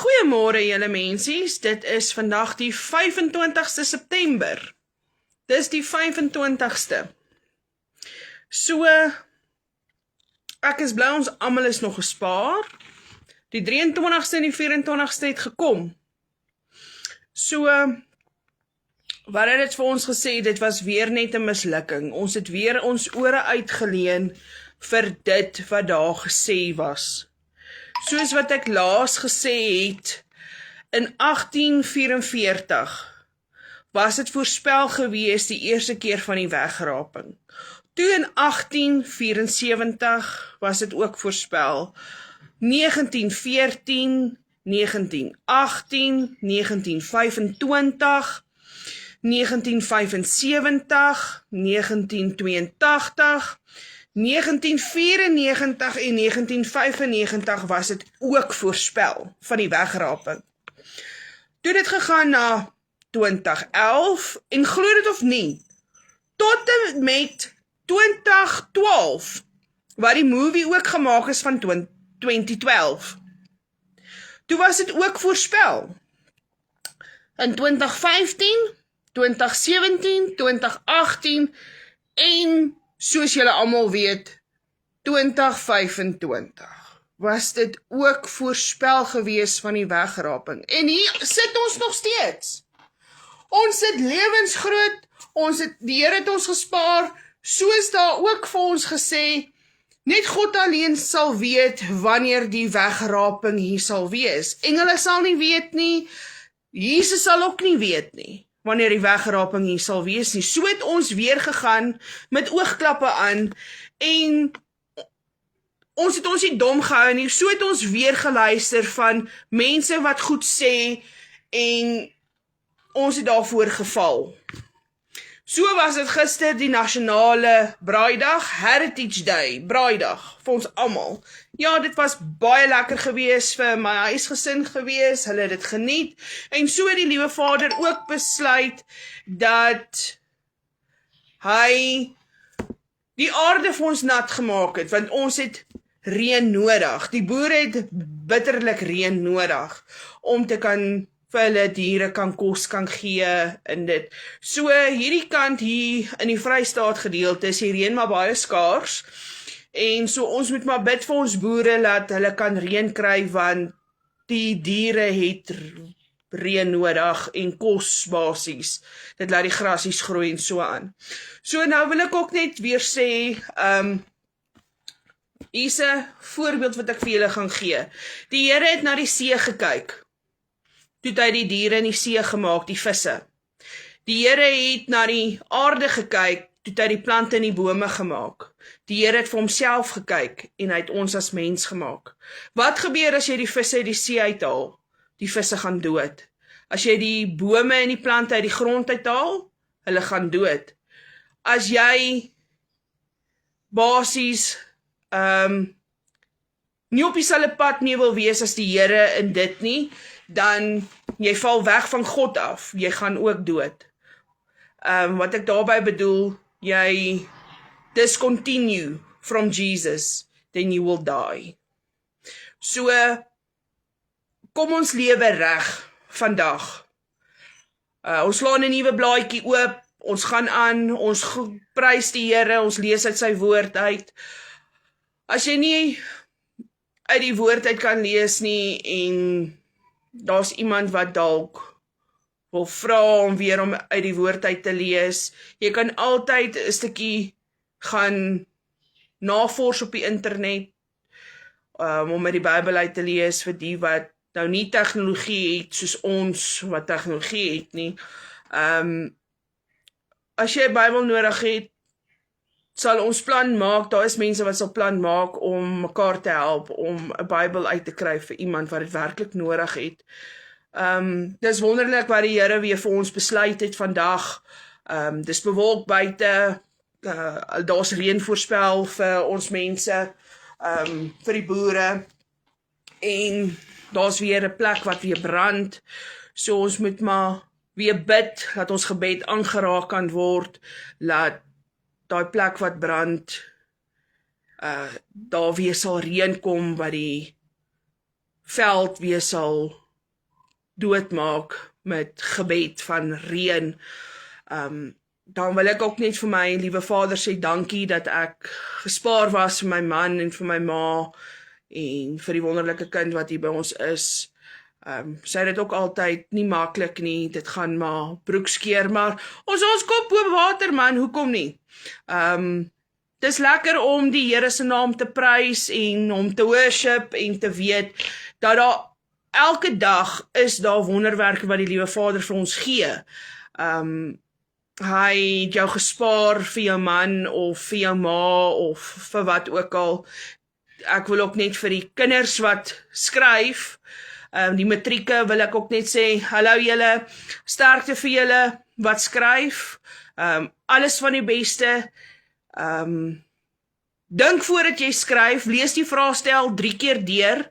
Goeiemôre julle mensies, dit is vandag die 25ste September. Dis die 25ste. So, ek is bly ons almal is nog gespaar. Die 23ste en die 24ste het gekom. So, wat het dit vir ons gesê, dit was weer net 'n mislukking. Ons het weer ons ore uitgeleen vir dit wat daar gesê was. Soos wat ek laas gesê het, in 1844 was dit voorspel gewees die eerste keer van die wegraping. Toe in 1874 was dit ook voorspel. 1914, 1918, 1925, 1975, 1982, 1994 en 1995 was dit ook voorspel van die wegraping. Toe dit gegaan na 2011 en glo dit of nie, tot en met 2012, waar die movie ook gemaak is van 2012. Toe was dit ook voorspel. In 2015, 2017, 2018 en soos julle almal weet, 2025 was dit ook voorspel gewees van die wegraping. En hier sit ons nog steeds. Ons sit lewensgroot, die Here het ons gespaar, soos daar ook vir ons gesê, net God alleen sal weet wanneer die wegraping hier sal wees. Engele sal nie weet nie, Jesus sal ook nie weet nie, wanneer die wegraping hier sal wees nie. So het ons weer gegaan, met oogklappe aan, en ons het ons nie dom gehou nie, so het ons weer geluister van mense wat goed sê, en ons het daarvoor geval. So was dit gister die nasionale braaidag, Heritage Day, braaidag, vir ons almal. Ja, dit was baie lekker gewees vir my huisgesin gewees, hulle het dit geniet, en so het die liewe Vader ook besluit, dat hy die aarde vir ons nat gemaak het, want ons het reën nodig. Die boere het bitterlik reën nodig, om te kan vir hulle diere kan kos kan gee in dit. So hierdie kant hier in die Vrystaat gedeelte is die reën maar baie skaars, en so ons moet maar bid vir ons boere dat hulle kan reën kry, want die diere het reën nodig en kos basies. Dit laat die grasies groei en so aan. So nou wil ek ook net weer sê, hier's 'n voorbeeld wat ek vir julle gaan gee. Die Here het na die see gekyk. Toe het hy die diere in die see gemaak, die visse. Die Here het na die aarde gekyk, toe het hy die plante en die bome gemaak. Die Here het vir homself gekyk, en hy het ons as mens gemaak. Wat gebeur as jy die visse uit die see uithaal? Die visse gaan dood. As jy die bome en die plante uit die grond uithaal, hulle gaan dood. As jy basies nie op dieselfde pad nie wil wees as die Here in dit nie, dan jy val weg van God af, jy gaan ook dood. Wat ek daarby bedoel, jy discontinue from Jesus, then you will die. So, kom ons lewe reg vandag. Ons slaan 'n nuwe blaadjie oop, ons gaan aan, ons prys die Here, ons lees uit sy woord uit. As jy nie uit die woord uit kan lees nie, en daar's iemand wat dalk wil vra om weer om uit die woord uit te lees, jy kan altyd 'n stukkie gaan navors op die internet, om uit die Bybel uit te lees, vir die wat nou nie tegnologie het, soos ons wat tegnologie het nie. As jy 'n Bybel nodig het, sal ons plan maak, daar is mense wat sal plan maak om mekaar te help, om 'n Bybel uit te kry vir iemand wat dit werklik nodig het. Dis wonderlik wat die Here weer vir ons besluit het vandag. Dis bewolk buite, daar's reën voorspel vir ons mense, vir die boere, en daar's weer 'n plek wat weer brand, so ons moet maar weer bid, dat ons gebed aangeraak kan word, laat daai plek wat brand, daar weer sal reën kom, wat die veld weer sal doodmaak met gebed van reën. Dan wil ek ook net vir my liewe Vader sê dankie dat ek gespaar was vir my man en vir my ma en vir die wonderlike kind wat hier by ons is. Sy het dit ook altyd nie maklik nie, dit gaan maar broekskeer, maar ons kop bo water man, hoekom nie? Dis lekker om die Here se naam te prys en hom te worship en te weet dat daar elke dag is daar wonderwerke wat die liewe Vader vir ons gee. Hy het jou gespaar vir jou man of vir jou ma of vir wat ook al. Ek wil ook net vir die kinders wat skryf, die matrieke wil ek ook net sê, hallo julle, sterkte vir julle wat skryf, alles van die beste. Dink voordat jy skryf, lees die vraestel 3 keer deur,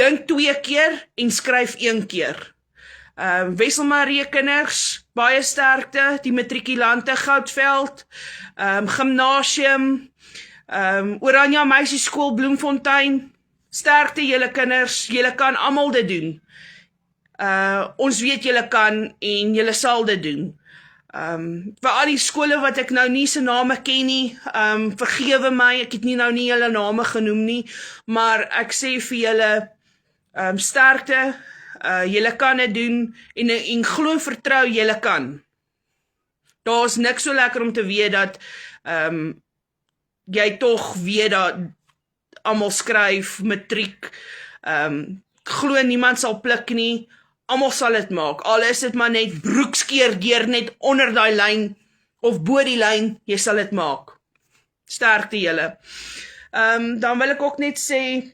dink 2 keer en skryf 1 keer. Wesselmarie kinders, baie sterkte, die matrikulante Goudveld, gimnasium, Oranje Meisieskool Bloemfontein, sterkte julle kinders, julle kan almal dit doen. Ons weet julle kan en julle sal dit doen. Vir al die skole wat ek nou nie se name ken nie, vergewe my, ek het nie julle name genoem nie, maar ek sê vir julle, sterkte, julle kan dit doen, en glo vertrou, julle kan. Daar is niks so lekker om te weet dat, jy tog weet dat almal skryf, matriek, glo niemand sal pluk nie, almal sal dit maak, al is dit maar net broekskeer deur net onder die lyn, of bo die lyn, jy sal dit maak. Sterkte julle. Dan wil ek ook net sê,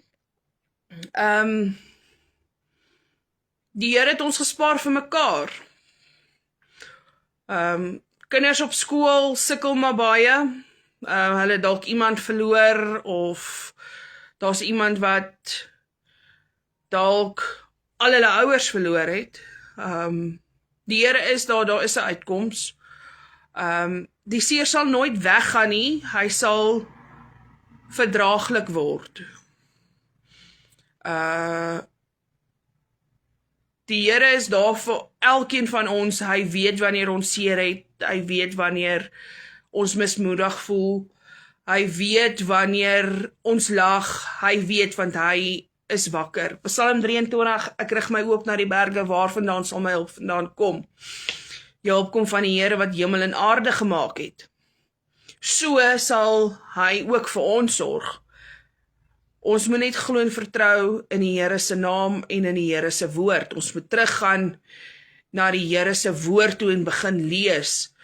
die Here het ons gespaar vir mekaar. Kinders op skool sukkel maar baie, hulle dalk iemand verloor, of daar's iemand wat dalk al hulle ouers verloor het. Die Here is daar is 'n uitkoms. Die seer sal nooit weggaan nie, hy sal verdraaglik word. Die Here is daar vir elkeen van ons, hy weet wanneer ons seer het, hy weet wanneer ons mismoedig voel, hy weet wanneer ons lag, hy weet want hy is wakker. Psalm 23, ek rig my oop na die berge, waar vandaan sal my hulp vandaan kom? Jou hulp kom van die Here wat hemel en aarde gemaak het. So sal hy ook vir ons sorg. Ons moet net glo en vertrou in die Here se naam en in die Here se woord. Ons moet teruggaan na die Here se woord toe en begin lees.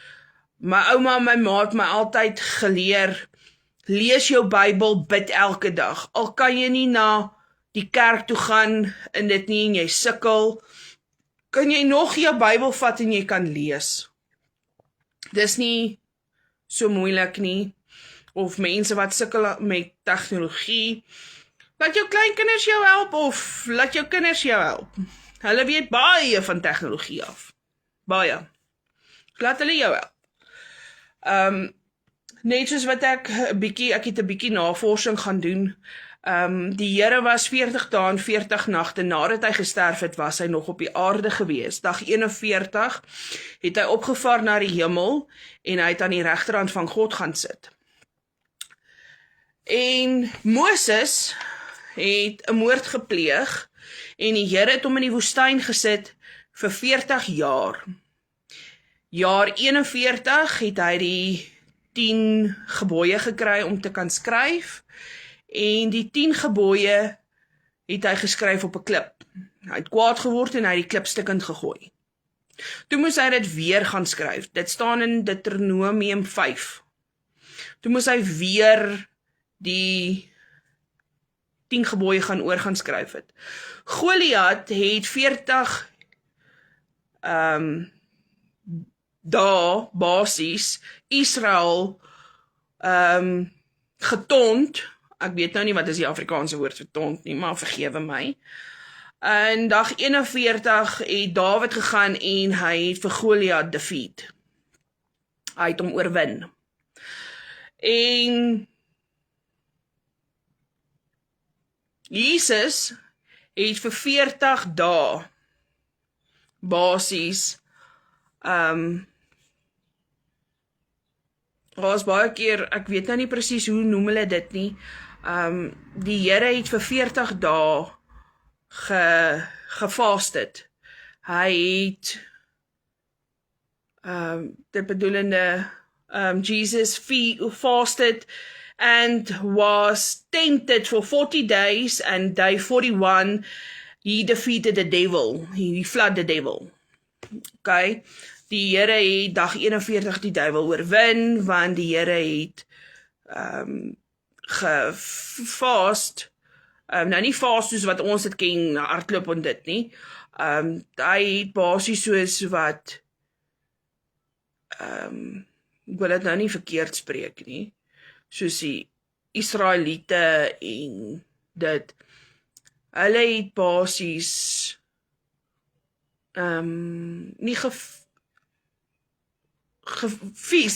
My ouma en my ma het my altyd geleer, lees jou Bybel, bid elke dag. Al kan jy nie na die kerk toe gaan in dit nie en jy sukkel, kan jy nog jou Bybel vat en jy kan lees. Dis nie so moeilik nie, of mense wat sukkel met tegnologie, laat jou kleinkinders jou help, of laat jou kinders jou help. Hulle weet baie van tegnologie af, baie. Laat hulle jou help. Net soos wat ek het 'n bietjie navorsing gaan doen. Die Here was 40 dae en 40 nagte nadat hy gesterf het, was hy nog op die aarde gewees. Dag 41 het hy opgevaar na die hemel en hy het aan die regterhand van God gaan sit. En Moses het 'n moord gepleeg en die Here het hom in die woestyn gesit vir 40 jaar. Jaar 41 het hy die 10 gebooie gekry om te kan skryf, en die 10 gebooie het hy geskryf op 'n klip. Hy het kwaad geword en hy het die klip stukkend gegooi. Toe moes hy dit weer gaan skryf. Dit staan in Deuteronomium 5. Toe moes hy weer die 10 gebooie gaan skryf het. Goliat het 40 dae basies Israel getont. Ek weet nou nie wat is die Afrikaanse woord vir tont nie, maar vergewe my. En dag 41 het Dawid gegaan en hy het vir Goliat defeat. Hy het hom oorwin. En Jesus het vir 40 dae basies, daar's baie keer, ek weet nou nie presies hoe noem hulle dit nie, die Here het vir 40 dae gefasted. Hy het, dit bedoelende, Jesus fasted and was tempted for 40 days, and day 41, he defeated the devil, he fled the devil. Okay, die Here het dag 41 die duiwel oorwin, want die Here het gefast, nou nie fast soos wat ons het ken, hardloop en dit nie, hy het basies soos wat, ek wil dit nou nie verkeerd spreek nie, soos die Israeliete en dit, hulle het basies, nie gefeest,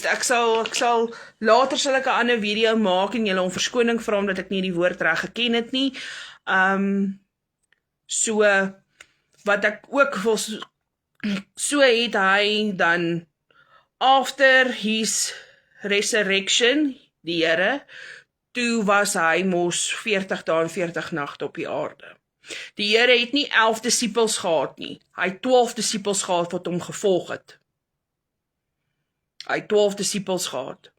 ek sal later sal ek 'n ander video maak en julle om verskoning vra omdat ek nie die woord reg geken het nie, so, wat ek ook wil, so het hy dan, after his resurrection, die Here, toe was hy mos 40 dae en 40 nagte op die aarde. Die Here het nie 11 disippels gehad nie, hy het 12 disippels gehad wat hom gevolg het. Hy het 12 disippels gehad.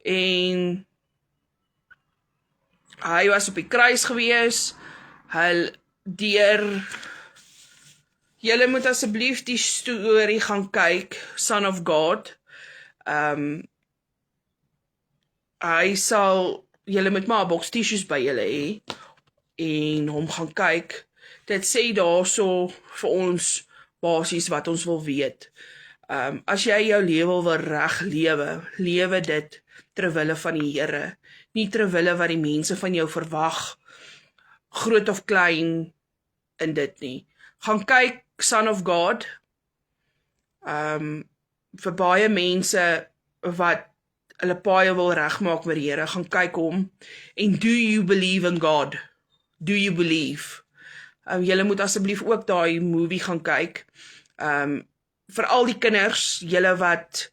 En hy was op die kruis gewees, julle moet asseblief die storie gaan kyk, Son of God, julle moet maar 'n boks tissues by julle hê, en hom gaan kyk, dit sê daarso vir ons, basies wat ons wil weet, as jy jou lewe wil reg lewe dit terwille van die Here, nie terwille wat die mense van jou verwag, groot of klein, in dit nie. Gaan kyk Son of God, vir baie mense wat hulle paie wil regmaak met die Here, gaan kyk hom, en do you believe in God? Do you believe? Julle moet asseblief ook daai movie gaan kyk, vir al die kinders, julle wat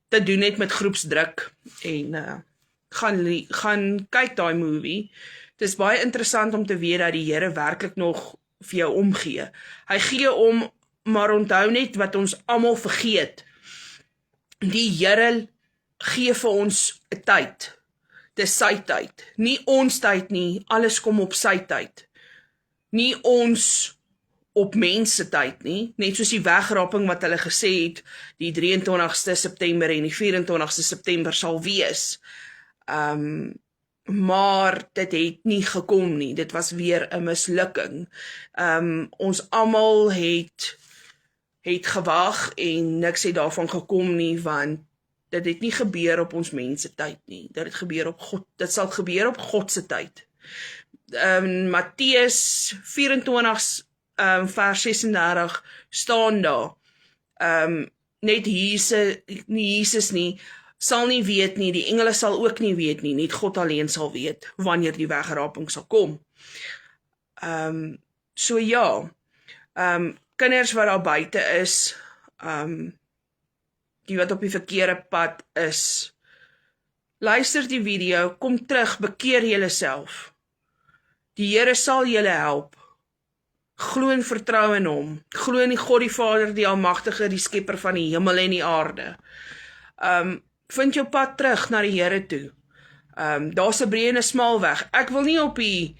te doen het met groepsdruk, en gaan kyk daai movie. Het is baie interessant om te weet dat die Here werklik nog vir jou omgee. Hy gee om, maar onthou net wat ons almal vergeet. Die Here gee vir ons 'n tyd. Dis sy tyd. Nie ons tyd nie, alles kom op sy tyd. Nie ons op mense tyd nie, net soos die wegraping wat hulle gesê het, die 23ste September en die 24ste September sal wees. Maar dit het nie gekom nie, dit was weer 'n mislukking. Ons almal het gewag en niks het daarvan gekom nie, want dit het nie gebeur op ons mense tyd nie, dit sal gebeur op God se tyd. Matteus 24 vers 36 staan daar, net Jesus nie, sal nie weet nie, die engele sal ook nie weet nie, net God alleen sal weet, wanneer die wegraping sal kom. So ja, kinders wat daar buite is, die wat op die verkeerde pad is, luister die video, kom terug, bekeer julle self. Die Here sal julle help. Glo en vertrou in hom. Glo in die God die Vader, die Almagtige, die Skepper van die hemel en die aarde. Vind jou pad terug na die Here toe. Daar's 'n breë en 'n smal weg. Ek wil nie op die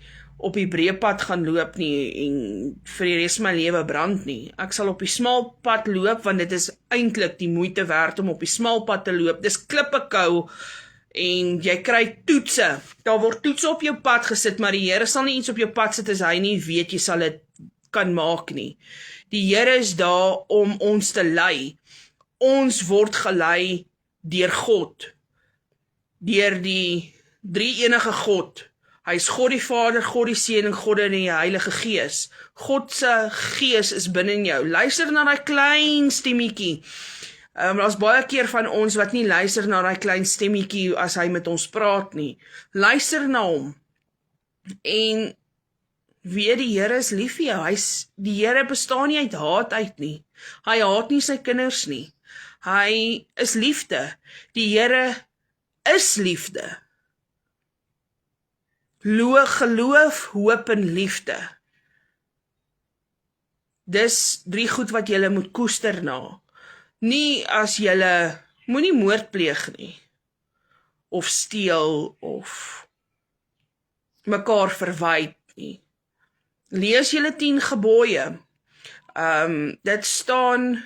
breë pad gaan loop nie en vir die res van my lewe brand nie. Ek sal op die smal pad loop, want dit is eintlik die moeite werd om op die smal pad te loop. Dis klippekou en jy kry toetse. Daar word toetse op jou pad gesit, maar die Here sal nie iets op jou pad sit as hy nie weet jy sal dit kan maak nie. Die Here is daar om ons te lei. Ons word gelei deur God, deur die drie-enige God. Hy is God die Vader, God die Seun en God in die Heilige Gees. God se Gees is binne in jou. Luister na daai klein stemmetjie. Daar's baie keer van ons wat nie luister na daai klein stemmetjie as hy met ons praat nie. Luister na hom. En weet die Here is lief vir jou. Die Here bestaan nie uit haat uit nie. Hy haat nie sy kinders nie. Hy is liefde. Die Here is liefde. Geloof, hoop en liefde. Dis 3 goed wat jy moet koester na. Nie as jy moenie moord pleeg nie. Of steel, of mekaar verwyd nie. Lees julle 10 gebooie. Dit staan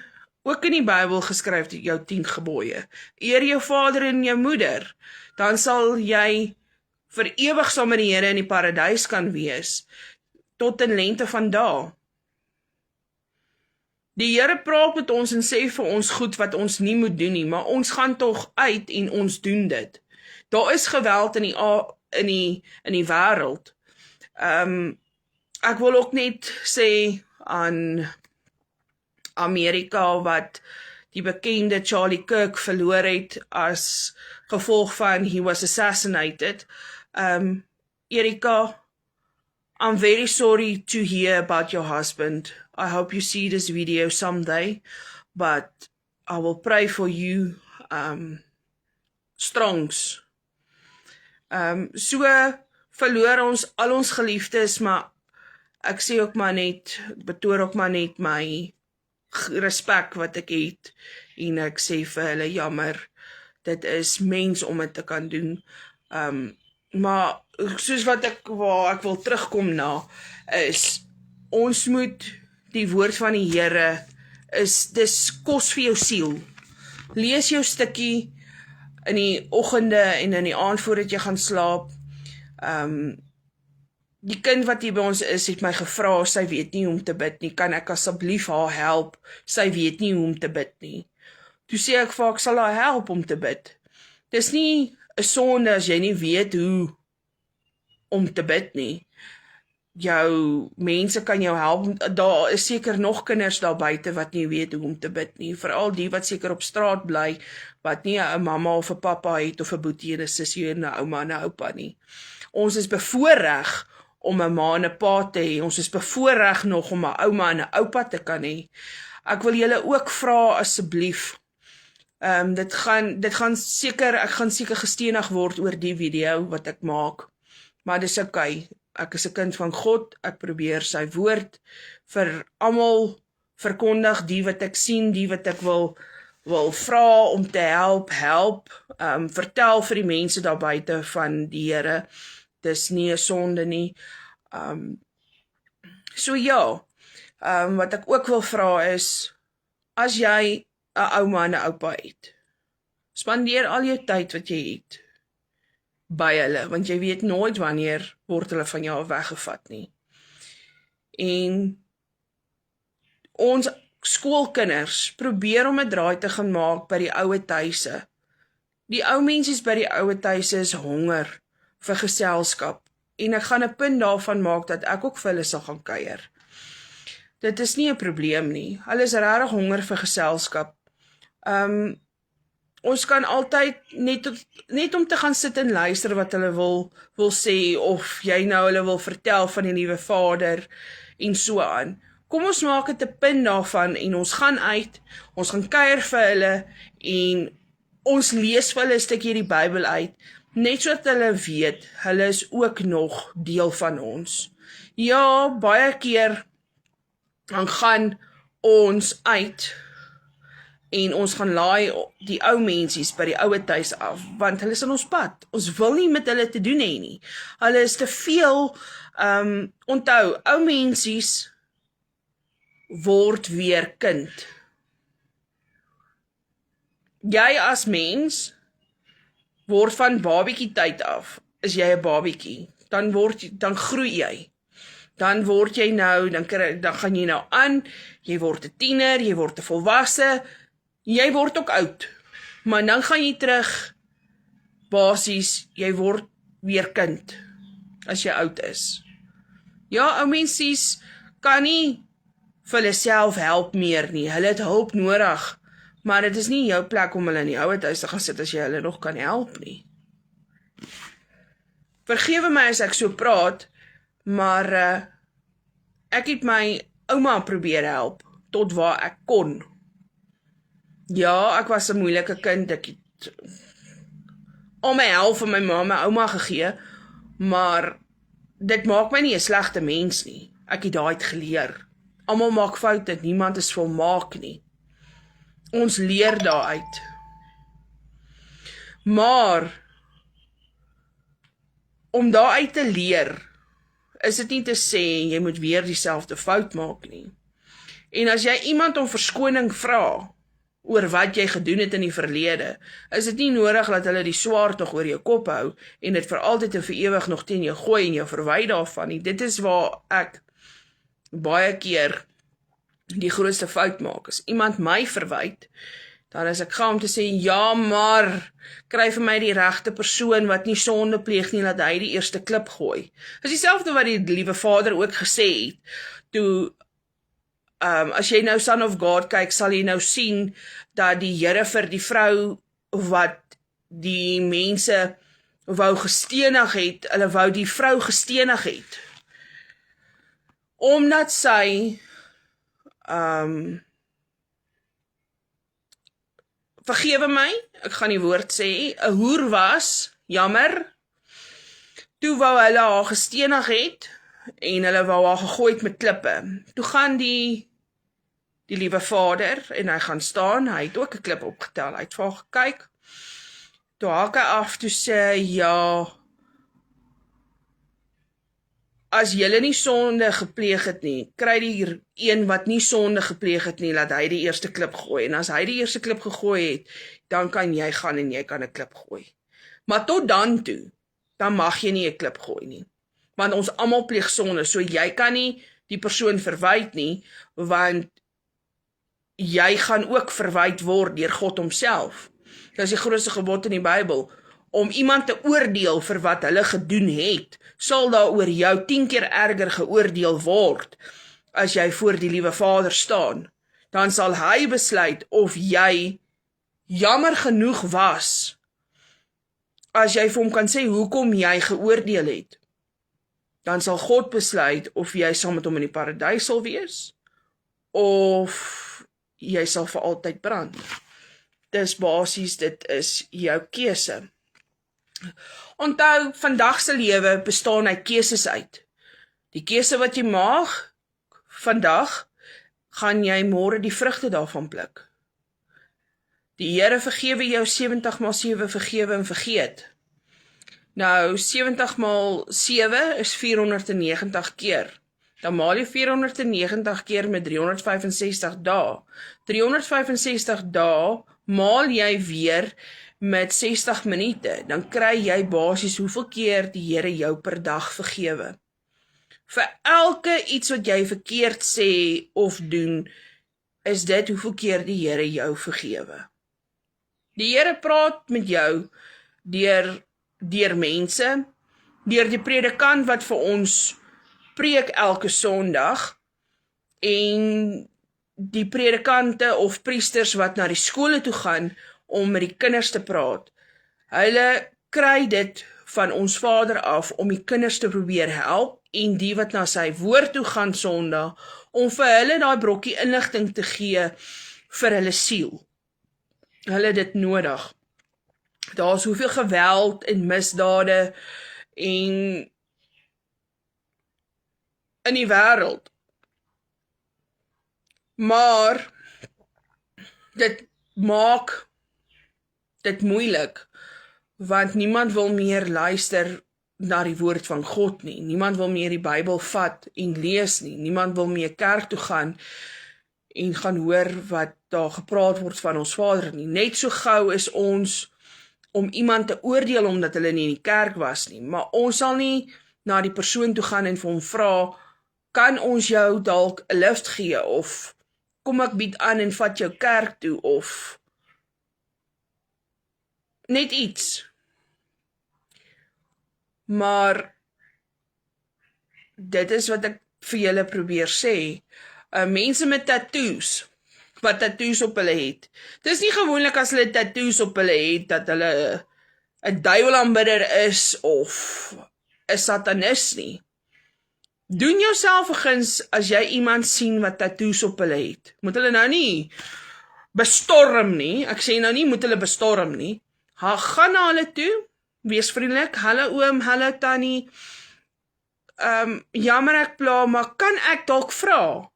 ook in die Bybel geskryf, jou 10 gebooie. Eer jou vader en jou moeder, dan sal jy vir ewig saam met die Here in die paradys kan wees, tot in lengte van dae. Die Here praat met ons en sê vir ons goed wat ons nie moet doen nie, maar ons gaan tog uit en ons doen dit. Daar is geweld in die wêreld. Ek wil ook net sê aan Amerika wat die bekende Charlie Kirk verloor het as gevolg van he was assassinated. Erika, I'm very sorry to hear about your husband. I hope you see this video someday, but I will pray for you strongs. So verloor ons al ons geliefdes, maar ek sê ook maar net, betoon ook maar net my respek wat ek het, en ek sê vir hulle jammer, dit is mens om dit te kan doen. Maar soos wat ek wil terugkom na, is ons moet die woord van die Here, dis kos vir jou siel. Lees jou stukkie in die oggende en in die aand voordat jy gaan slaap. Die kind wat hier by ons is, het my gevra, sy weet nie hoe om te bid nie, kan ek asseblief haar help? Sy weet nie hoe om te bid nie. Toe sê ek vir haar, ek sal haar help om te bid. Dis nie 'n sonde as jy nie weet hoe om te bid nie. Jou mense kan jou help. Daar is seker nog kinders daar buite wat nie weet hoe om te bid nie. Veral die wat seker op straat bly, wat nie 'n mamma of 'n pappa het, of 'n boetie en 'n sussie en 'n ouma en 'n oupa nie. Ons is bevoorreg om 'n ma en 'n pa te hê. Ons is bevoorreg nog om 'n ouma en 'n oupa te kan hê. Ek wil julle ook vra asseblief. Ek gaan seker gestenig word oor die video wat ek maak. Maar dis okay. Ek is 'n kind van God. Ek probeer sy woord vir almal verkondig, die wat ek sien, die wat ek wil vra om te help. Vertel vir die mense daar buite van die Here. Dis nie 'n sonde nie. Wat ek ook wil vra is, as jy 'n ouma en 'n oupa het, spandeer al jou tyd wat jy het by hulle, want jy weet nooit wanneer word hulle van jou weggevat nie. En ons skoolkinders probeer om 'n draai te gaan maak by die ouer tuise. Die ou mensies by die ouer tuise is honger vir geselskap, en ek gaan 'n punt daarvan maak dat ek ook vir hulle sal gaan kuier. Dit is nie 'n probleem nie. Hulle is regtig honger vir geselskap. Ons kan altyd net om te gaan sit en luister wat hulle wil sê, of jy nou hulle wil vertel van die liewe Vader en so aan. Kom ons maak dit 'n punt daarvan en ons gaan uit, ons gaan kuier vir hulle en ons lees vir hulle 'n stukkie die Bybel uit, net sodat hulle weet, hulle is ook nog deel van ons. Ja, baie keer dan gaan ons uit en ons gaan laai die ou mensies by die ouer tuis af, want hulle is in ons pad. Ons wil nie met hulle te doen hê nie. Hulle is te veel, onthou, ou mensies word weer kind. Jy as mens word van babietjie tyd af, is jy 'n babietjie, dan groei jy. Dan word jy nou, dan gaan jy nou aan, jy word 'n tiener, jy word 'n volwasse, jy word ook oud, maar dan gaan jy terug, basies, jy word weer kind, as jy oud is. Ja, ou mensies kan nie vir hulle self help meer nie, hulle het hulp nodig, maar dit is nie jou plek om hulle in die ouer huis te gaan sit as jy hulle nog kan help nie. Vergewe my as ek so praat, maar Ek het my ouma probeer help, tot waar ek kon. Ja, ek was 'n moeilike kind, ek het al my help van my ma en my ouma gegee, maar dit maak my nie 'n slegte mens nie. Ek het daai geleer. Almal maak foute, niemand is volmaak nie. Ons leer daaruit. Maar om daaruit te leer, is dit nie te sê jy moet weer dieselfde fout maak nie. En as jy iemand om verskoning vra oor wat jy gedoen het in die verlede, is dit nie nodig dat hulle die swaard nog oor jou kop hou en dit vir altyd en vir ewig nog teen jou gooi en jou verwy daarvan nie. Dit is waar ek baie keer die grootste fout maak. As iemand my verwyd, dan is ek gou om te sê, ja, maar kry vir my die regte persoon wat nie sonde pleeg nie, laat hy die eerste klip gooi. Dis dieselfde wat die liewe Vader ook gesê het, toe as jy nou Son of God kyk, sal jy nou sien dat die Here vir die vrou wat die mense wou gestenig het, hulle wou die vrou gestenig het, omdat sy vergewe my, ek gaan die woord sê, 'n hoer was, jammer, toe wou hulle haar gestenig het, en hulle wou haar gegooi het met klippe. Toe gaan die liewe Vader, en hy gaan staan, hy het ook 'n klip opgetel, hy het vir haar gekyk, toe haak hy af, toe sê, ja, as julle nie sonde gepleeg het nie, kry die een wat nie sonde gepleeg het nie, laat hy die eerste klip gooi, en as hy die eerste klip gegooi het, dan kan jy gaan en jy kan 'n klip gooi. Maar tot dan toe, dan mag jy nie 'n klip gooi nie, want ons almal pleeg sonde, so jy kan nie die persoon verwyd nie, want jy gaan ook verwyd word deur God homself. Dit is die grootste gebod in die Bybel, om iemand te oordeel vir wat hulle gedoen het, sal daar oor jou 10 keer erger geoordeel word, as jy voor die liewe Vader staan. Dan sal hy besluit of jy jammer genoeg was, as jy vir hom kan sê hoekom jy geoordeel het. Dan sal God besluit of jy saam met hom in die paradys sal wees, of jy sal vir altyd brand. Dis basies, dit is jou keuse. Onthou, vandag se lewe bestaan uit keuses uit. Die keuse wat jy maak vandag, gaan jy môre die vrugte daarvan pluk. Die Here vergewe jou 70x7 vergewe en vergeet. Nou, 70x7 is 490 keer. Dan maal jy 490 keer met 365 dae. 365 dae maal jy weer met 60 minute, dan kry jy basies hoeveel keer die Here jou per dag vergewe. Vir elke iets wat jy verkeerd sê of doen, is dit hoeveel keer die Here jou vergewe. Die Here praat met jou deur mense, deur die predikant wat vir ons preek elke Sondag, en die predikante of priesters wat na die skole toe gaan om met die kinders te praat. Hulle kry dit van ons Vader af om die kinders te probeer help, en die wat na sy woord toe gaan Sondag, om vir hulle daai brokkie inligting te gee vir hulle siel. Hulle het dit nodig. Daar is hoeveel geweld en misdade en in die wêreld. Maar dit maak dit moeilik, want niemand wil meer luister na die woord van God nie. Niemand wil meer die Bybel vat en lees nie. Niemand wil meer kerk toe gaan en gaan hoor wat daar gepraat word van ons Vader nie. Net so gou is ons om iemand te oordeel omdat hulle nie in die kerk was nie, maar ons sal nie na die persoon toe gaan en vir hom vra, kan ons jou dalk 'n lift gee, of kom ek bied aan en vat jou kerk toe, of net iets. Maar dit is wat ek vir julle probeer sê. Mense met tattoos, wat tattoos op hulle het. Dis nie gewoonlik as hulle tattoos op hulle het, dat hulle 'n duiwelaanbidder is, of 'n satanis nie. Doen jouself 'n guns as jy iemand sien wat tattoos op hulle het. Moet hulle nou nie bestorm nie. Ek sê nou nie moet hulle bestorm nie. Gaan na hulle toe, wees vriendelik. Hallo oom, hallo tannie. Jammer ek pla, maar kan ek dalk vra?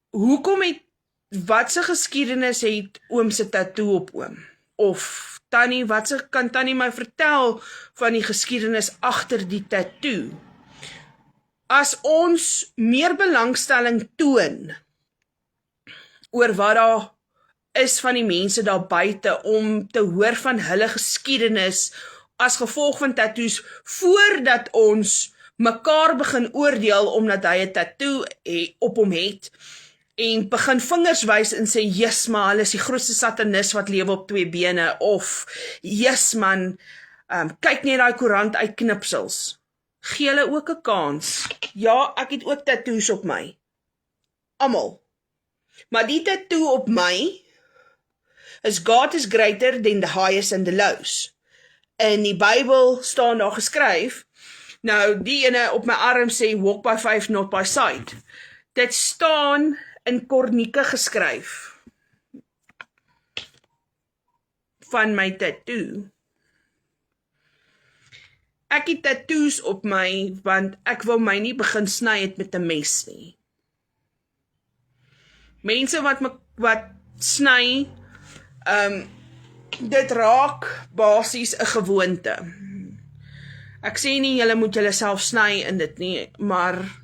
Hoekom wat se geskiedenis het oom se tattoo op oom? Of tannie, kan tannie my vertel van die geskiedenis agter die tattoo? As ons meer belangstelling toon oor wat daar is van die mense daar buite om te hoor van hulle geskiedenis as gevolg van tattoos voordat ons mekaar begin oordeel omdat hy 'n tattoo op hom het en begin vingers wys en sê yes maar hulle is die grootste satanis wat lewe op 2 bene of yes man, kyk net daai koerant uitknipsels. Gee hulle ook 'n kans. Ja, ek het ook tattoos op my. Almal. Maar die tattoo op my is God is greater than the highest and the lows. In die Bybel staan daar geskryf, nou die ene op my arm sê walk by faith not by sight. Dit staan in Kornieke geskryf van my tattoo. Ek het tattoos op my want ek wil my nie begin sny het met 'n mes nie. Mense wat sny, dit raak basies 'n gewoonte. Ek sê nie julle moet julle self sny in dit nie, maar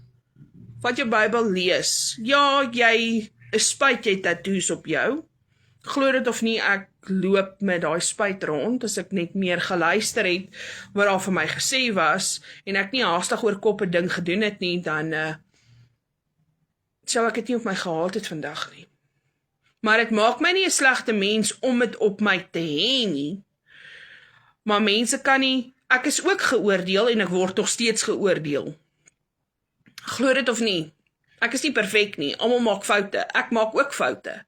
wat jou Bybel lees. Ja, jy spuit jy tattoos op jou. Glo dit of nie, ek loop met daai spuit rond, as ek net meer geluister het wat daar vir my gesê was, en ek nie haastig oor kop 'n ding gedoen het nie, dan sou ek dit nie op my gehad het vandag nie. Maar dit maak my nie 'n slegte mens om dit op my te hê nie. Maar mense kan nie, ek is ook geoordeel en ek word nog steeds geoordeel. Glo dit of nie, ek is nie perfek nie, almal maak foute, ek maak ook foute.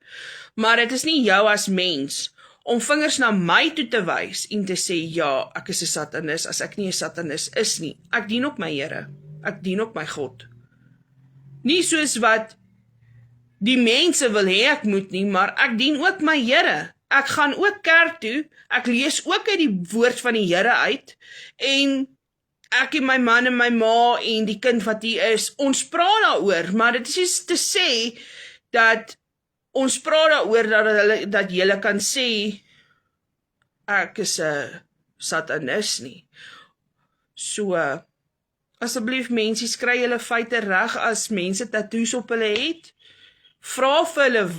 Maar dit is nie jou as mens om vingers na my toe te wys en te sê, ja, ek is 'n satanis, as ek nie 'n satanis is nie. Ek dien op my Here, ek dien op my God. Nie soos wat die mense wil hê ek moet nie, maar ek dien ook my Here. Ek gaan ook kerk toe, ek lees ook uit die woord van die Here uit, en ek en my man en my ma en die kind wat hier is, ons praat daaroor, maar dit is te sê, dat ons praat daaroor, dat julle kan sê, ek is 'n satanis nie. So, asseblief mensies, kry julle feite reg as mense tattoos op hulle het. Vra vir hulle,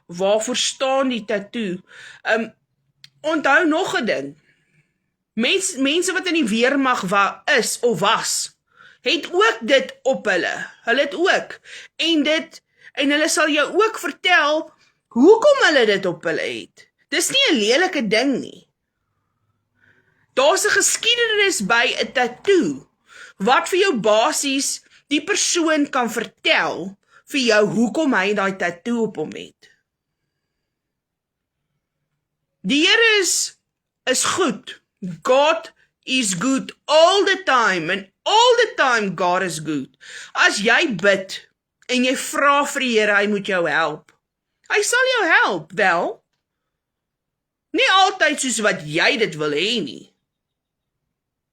waarvoor staan die tattoo? Onthou nog 'n ding. Mense wat in die weermag is of was, het ook dit op hulle. Hulle het ook. En hulle sal jou ook vertel hoekom hulle dit op hulle het. Dis nie 'n lelike ding nie. Daar's 'n geskiedenis by 'n tattoo wat vir jou basies die persoon kan vertel vir jou hoekom hy daai tattoo op hom het. Die Here is goed. God is good all the time, and all the time God is good. As jy bid en jy vra vir die Here, hy moet jou help. Hy sal jou help, wel. Nie altyd soos wat jy dit wil hê nie.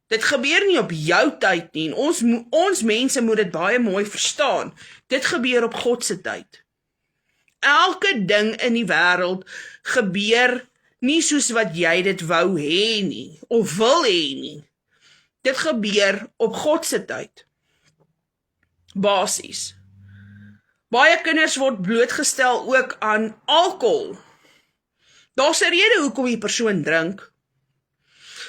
Dit gebeur nie op jou tyd nie, en ons mense moet dit baie mooi verstaan. Dit gebeur op God se tyd. Elke ding in die wêreld gebeur nie soos wat jy dit wou hê nie, of wil hê nie. Dit gebeur op God se tyd. Basies. Baie kinders word blootgestel ook aan alkohol. Daar's 'n rede hoekom die persoon drink.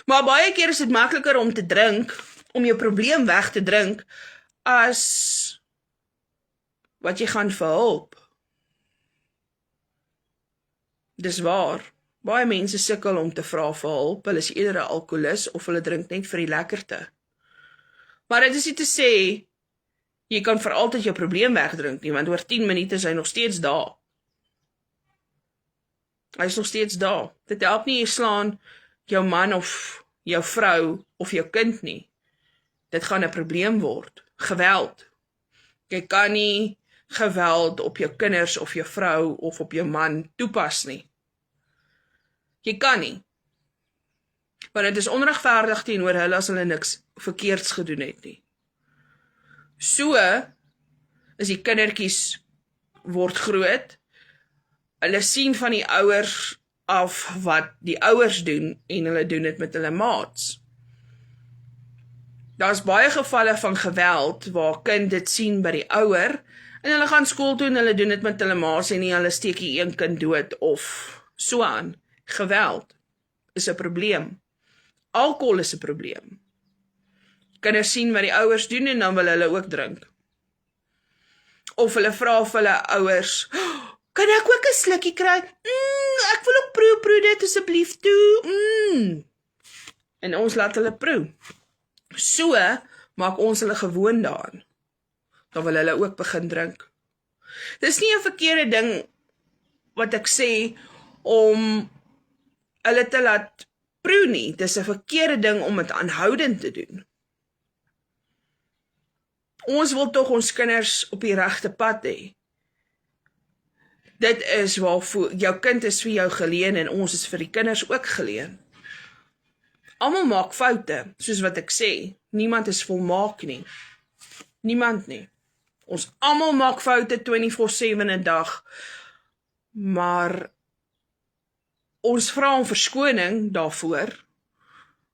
Maar baie keer is dit makliker om te drink, om jou probleem weg te drink, as wat jy gaan vir hulp. Dis waar. Baie mense sukkel om te vra vir hulp. Hulle is eerder 'n alkoholist of hulle drink net vir die lekkerte. Maar dit is nie te sê jy kan vir altyd jou probleem wegdrink nie, want oor 10 minute is hy nog steeds daar. Hy is nog steeds daar. Dit help nie jy slaan jou man of jou vrou of jou kind nie. dit gaan 'n probleem word. Geweld. Jy kan nie geweld op jou kinders of jou vrou of op jou man toepas nie. Jy kan nie. Want dit is onregverdig teenoor hulle as hulle niks verkeerds gedoen het nie. So is die kindertjies word groot. Hulle sien van die ouers af wat die ouers doen en hulle doen dit met hulle maats. Daar's baie gevalle van geweld waar kind dit sien by die ouer en hulle gaan skool toe en hulle doen dit met hulle maats en nie hulle steek die een kind dood of so aan. Geweld is 'n probleem. Alkohol is 'n probleem. Kinders sien wat die ouers doen en dan wil hulle ook drink. Of hulle vra vir hulle ouers, kan ek ook 'n slukkie kry? Ek wil ook proe dit asseblief toe. En ons laat hulle proe. So maak ons hulle gewoon daaraan. Dan wil hulle ook begin drink. Dis nie 'n verkeerde ding wat ek sê om hulle te laat proe nie. Dis 'n verkeerde ding om dit aanhoudend te doen. Ons wil tog ons kinders op die regte pad hê. Dit is waarvoor jou kind is vir jou geleen en ons is vir die kinders ook geleen. Almal maak foute, soos wat ek sê. Niemand is volmaak nie. Niemand nie. Ons almal maak foute 24/7 'n dag. Maar ons vra om verskoning daarvoor.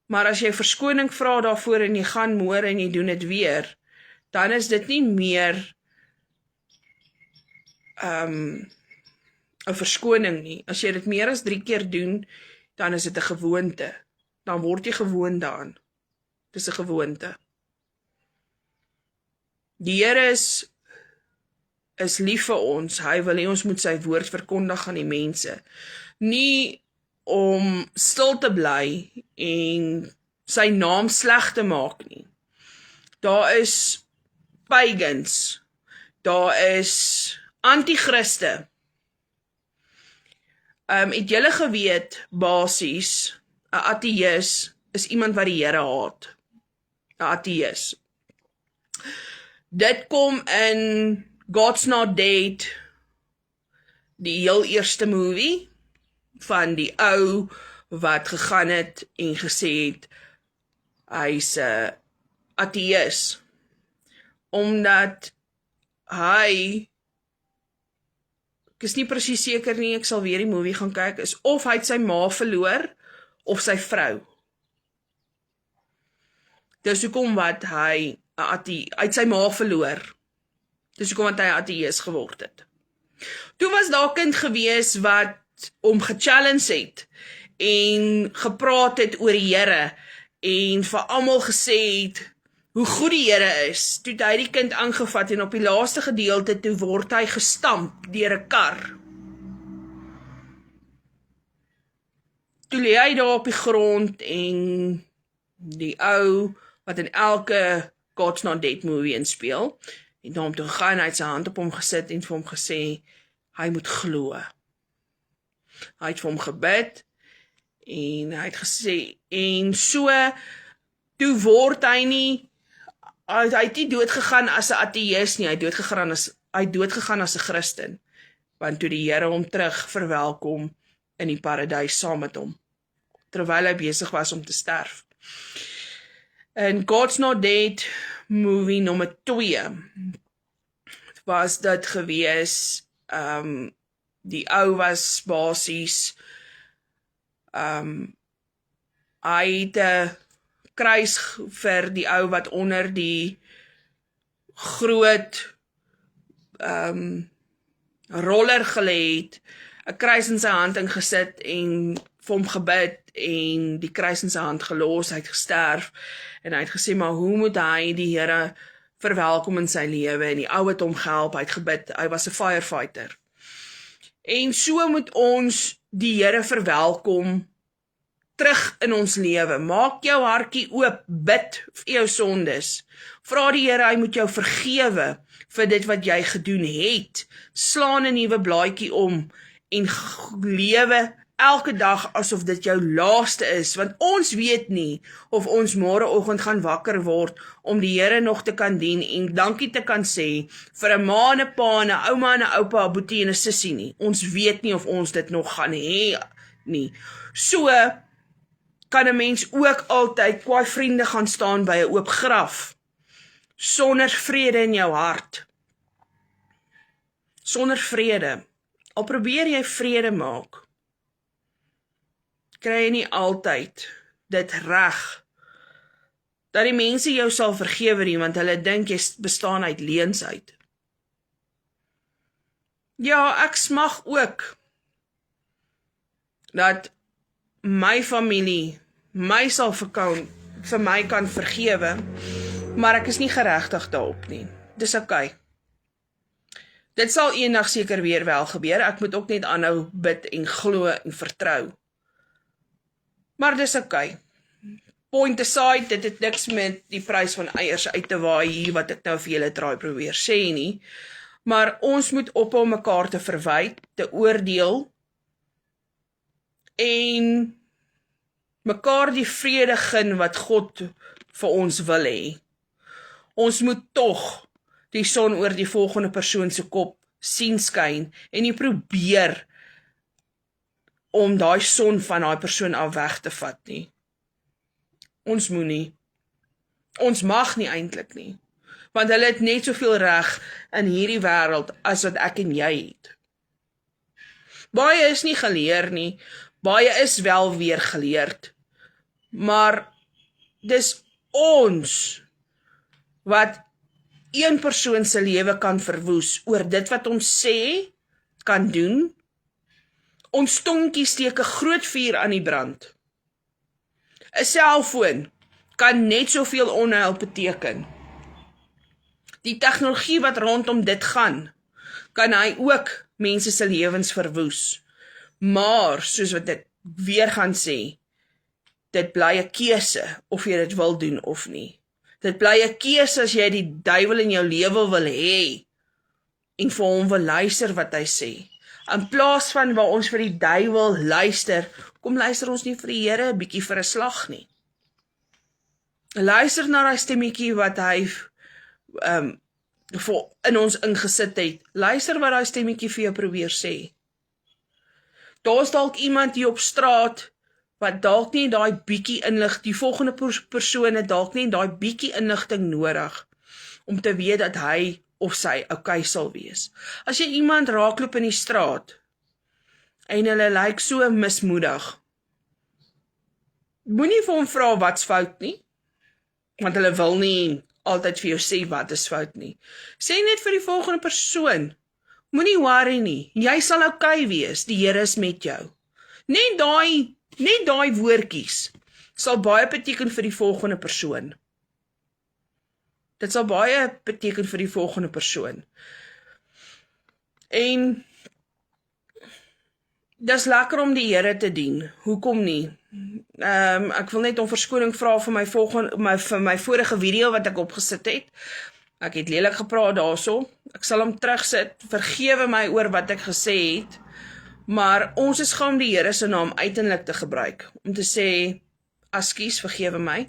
Maar as jy verskoning vra daarvoor en jy gaan môre en jy doen dit weer, dan is dit nie meer 'n verskoning nie. As jy dit meer as 3 keer doen, dan is dit 'n gewoonte. Dan word jy gewoon daaraan. Dis 'n gewoonte. Die Here is lief vir ons. Hy wil hê ons moet sy woord verkondig aan die mense. Nie om stil te bly en sy naam sleg te maak nie. Daar is pagans. Daar is antichriste. Het julle geweet, basies, 'n ateïs is iemand wat die Here haat. 'n Ateïs. Dit kom in God's Not Dead, die heel eerste movie, van die ou wat gegaan het en gesê het, hy's 'n ateïs. Omdat hy, ek is nie presies seker nie, ek sal weer die movie gaan kyk, is of hy het sy ma verloor, of sy vrou. Dis hoekom wat hy het sy ma verloor. Dis hoekom wat hy 'n ateïs geword het. Toe was daar 'n kind gewees wat hom gechallenge het en gepraat het oor die Here en vir almal gesê het hoe goed die Here is. Toe het hy die kind aangevat en op die laaste gedeelte toe word hy gestamp deur 'n kar. Toe lê hy daar op die grond en die ou wat in elke God's Not Dead movie inspeel, het hom toe gegaan, hy het sy hand op hom gesit en vir hom gesê, hy moet glo. Hy het vir hom gebid en hy het gesê, en so, toe word hy het nie doodgegaan as 'n ateïs nie, hy het doodgegaan as 'n Christen, want toe die Here hom terug verwelkom in die paradys saam met hom, terwyl hy besig was om te sterf. In God's Not Dead movie nommer 2 was dit gewees, die ou was basies, hy het 'n kruis vir die ou wat onder die groot roller gelê het, 'n kruis in sy hand ingesit en vir hom gebid en die kruis in sy hand gelos, hy het gesterf en hy het gesê, maar hoe moet hy die Here verwelkom in sy lewe en die ou het hom gehelp, hy het gebid, hy was 'n firefighter. En so moet ons die Here verwelkom terug in ons lewe. Maak jou hartjie oop, bid vir jou sondes. Vra die Here, hy moet jou vergewe vir dit wat jy gedoen het. Slaan 'n nuwe blaadjie om en lewe elke dag asof dit jou laaste is, want ons weet nie of ons môreoggend gaan wakker word om die Here nog te kan dien en dankie te kan sê vir 'n ma en 'n pa en 'n ouma en 'n oupa, 'n boetie en 'n sussie nie. Ons weet nie of ons dit nog gaan hê nie. So kan 'n mens ook altyd kwaai vriende gaan staan by 'n oop graf, sonder vrede in jou hart. Sonder vrede. Al probeer jy vrede maak, kry jy nie altyd dit reg, dat die mense jou sal vergewe nie, want hulle dink jy bestaan uit leuns uit. Ja, ek smag ook, dat my familie my sal vir my kan vergewe, maar ek is nie geregtig daarop nie. Dis oukei. Dit sal eendag seker weer wel gebeur, ek moet ook net aanhou bid en glo en vertrou. Maar dis oukei. Point aside, dit het niks met die prys van eiers uit te waai hier, wat ek nou vir julle probeer sê nie, maar ons moet ophou mekaar te verwyd, te oordeel, en mekaar die vrede gun wat God vir ons wil hê. Ons moet tog die son oor die volgende persoon se kop sien skyn en nie probeer om daai son van daai persoon af weg te vat nie. Ons moenie. Ons mag nie eintlik nie, want hulle het net soveel reg in hierdie wêreld as wat ek en jy het. Baie is nie geleer nie, baie is wel weer geleerd, maar dis ons wat een persoon se lewe kan verwoes oor dit wat ons sê, kan doen. Ons tonkie steek 'n groot vuur aan die brand. 'n Selfoon kan net soveel onheil beteken. Die tegnologie wat rondom dit gaan, kan hy ook mense se lewens verwoes. Maar, soos wat dit weer gaan sê, dit bly 'n keuse of jy dit wil doen of nie. Dit bly 'n keuse as jy die duiwel in jou lewe wil hê en vir hom wil luister wat hy sê. In plaas van waar ons vir die duiwel luister, kom luister ons nie vir die Here 'n bietjie vir 'n slag nie. Luister na daai stemmetjie wat hy in ons ingesit het. Luister wat daai stemmetjie vir jou probeer sê. Daar's dalk iemand hier op straat wat dalk nie daai bietjie inligting, die volgende persoon het dalk nie daai bietjie inligting nodig om te weet dat hy of sy oukei sal wees. As jy iemand raakloop in die straat en hulle lyk so mismoedig, moenie vir hom vra wat's fout nie, want hulle wil nie altyd vir jou sê wat is fout nie. Sê net vir die volgende persoon, moenie worry nie, jy sal oukei wees, die Here is met jou. Net daai woordjies sal baie beteken vir die volgende persoon. Dit sal baie beteken vir die volgende persoon. En dis lekker om die Here te dien. Hoekom nie? Ek wil net om verskoning vra vir my vorige video wat ek opgesit het. Ek het lelik gepraat daarso. Ek sal hom terugsit. Vergewe my oor wat ek gesê het. Maar ons is gaan om die Here se naam uitelik te gebruik. Om te sê, askies, vergewe my.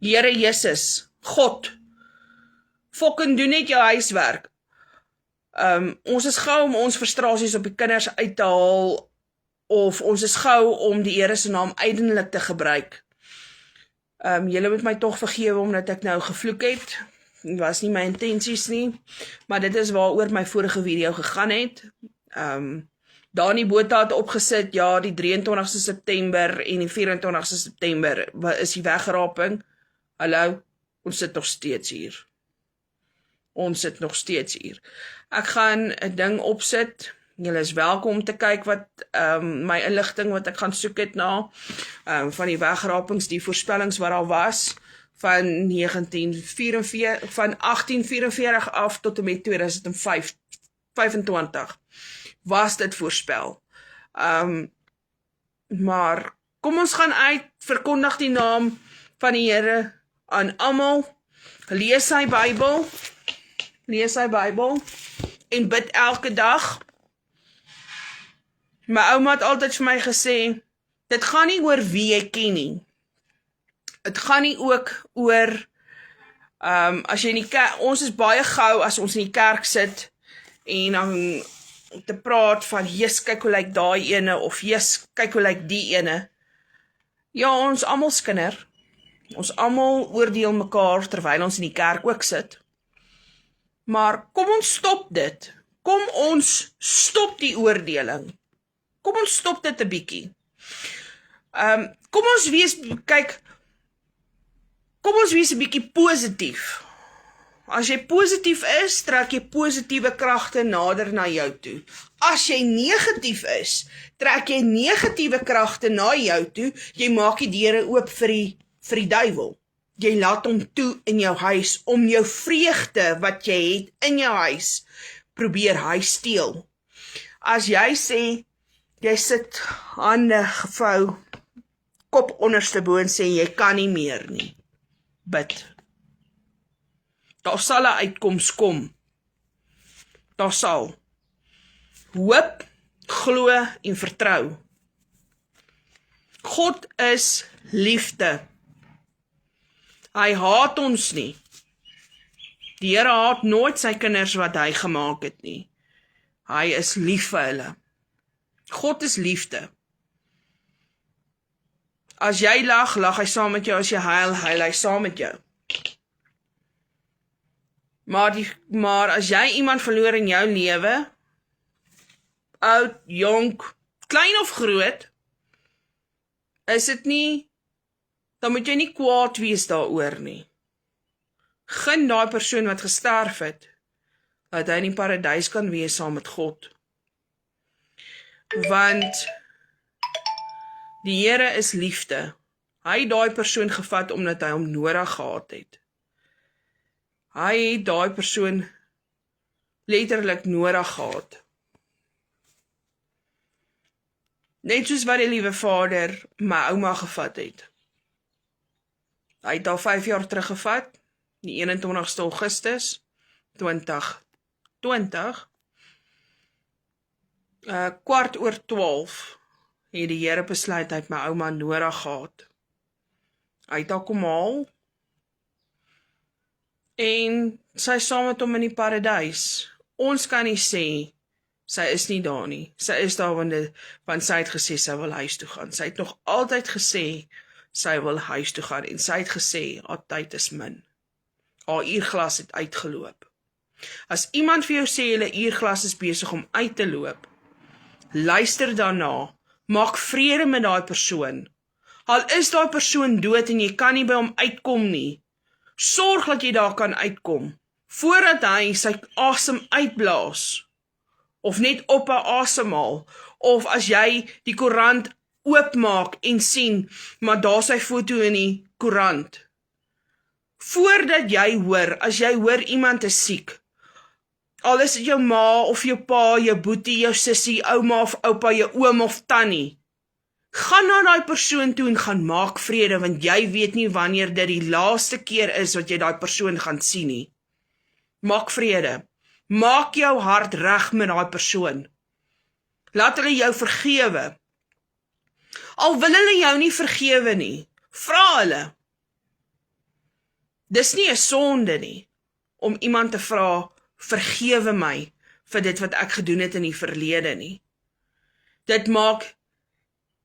Here Jesus, God, fucking doen net jou huiswerk. Ons is gou om ons frustrasies op die kinders uit te haal, of ons is gou om die Here se naam uitelik te gebruik. Julle moet my tog vergewe omdat ek nou gevloek het. Dit was nie my intensies nie, maar dit is waaroor my vorige video gegaan het. Dani Botha het opgesit, ja, die 23ste September en die 24ste September is die wegraping. Hallo, ons sit nog steeds hier. Ons sit nog steeds hier. Ek gaan 'n ding opsit. Julle is welkom om te kyk wat my inligting wat ek gaan soek het na van die wegrapings, die voorspellings wat daar was van 1844 af tot en met 2025 was dit voorspel. Maar kom ons gaan uit, verkondig die naam van die Here aan almal. Lees sy Bybel en bid elke dag. My ouma het altyd vir my gesê, dit gaan nie oor wie jy ken nie. Dit gaan nie ook oor, as jy in die kerk, ons is baie gou as ons in die kerk sit, en dan te praat van, yes, kyk hoe lyk daai ene, of yes, kyk hoe lyk die ene. Ja, ons almal skinder. Ons almal oordeel mekaar terwyl ons in die kerk ook sit. Maar kom ons stop dit. Kom ons stop die oordeling. Kom ons stop dit 'n bietjie. Kom ons wees 'n bietjie positief. As jy positief is, trek jy positiewe kragte nader na jou toe. As jy negatief is, trek jy negatiewe kragte na jou toe. Jy maak die deure oop vir die duiwel. Jy laat hom toe in jou huis om jou vreugde wat jy het in jou huis, probeer hy steel. As jy sê, jy sit hande gevou, kop onderste bo en sê jy kan nie meer nie, bid. Daar sal 'n uitkoms kom. Daar sal. Hoop, glo en vertrou. God is liefde. Hy haat ons nie. Die Here haat nooit sy kinders wat hy gemaak het nie. Hy is lief vir hulle. God is liefde. As jy lag, lag hy saam met jou. As jy huil, huil hy saam met jou. Maar as jy iemand verloor in jou lewe, oud, jonk, klein of groot, is dit nie, dan moet jy nie kwaad wees daaroor nie. Gun daai persoon wat gesterf het, dat hy in die paradys kan wees saam met God. Want die Here is liefde. Hy het daai persoon gevat omdat hy hom nodig gehad het. Hy het daai persoon letterlik nodig gehad. Net soos wat die liewe Vader my ouma gevat het. Hy het al 5 jaar teruggevat, die 21ste Augustus 2020, 12:15, het die Here besluit, hy het my ouma nodig gehad. Hy het haar kom haal, en sy is saam met hom in die paradys. Ons kan nie sê, sy is nie daar nie. Sy is daar want sy het gesê, sy wil huis toe gaan. Sy het nog altyd gesê, sy wil huis toe gaan, en sy het gesê, haar tyd is min. Haar uurglas het uitgeloop. As iemand vir jou sê, hulle uurglas is besig om uit te loop, luister daarna, maak vrede met daai persoon. Al is daai persoon dood en jy kan nie by hom uitkom nie, sorg dat jy daar kan uitkom, voordat hy sy asem uitblaas, of net op 'n asemhaal, of as jy die koerant oopmaak en sien, maar daar sy foto in die koerant. Voordat jy hoor, as jy hoor iemand is siek, al is dit jou ma of jou pa, jou boetie, jou sussie, ouma of oupa, jou oom of tannie, gaan na daai persoon toe en gaan maak vrede, want jy weet nie wanneer dit die laaste keer is wat jy daai persoon gaan sien nie. Maak vrede. Maak jou hart reg met daai persoon. Laat hulle jou vergewe. Al wil hulle jou nie vergewe nie, vra hulle. Dis nie 'n sonde nie, om iemand te vra, vergewe my vir dit wat ek gedoen het in die verlede nie. Dit maak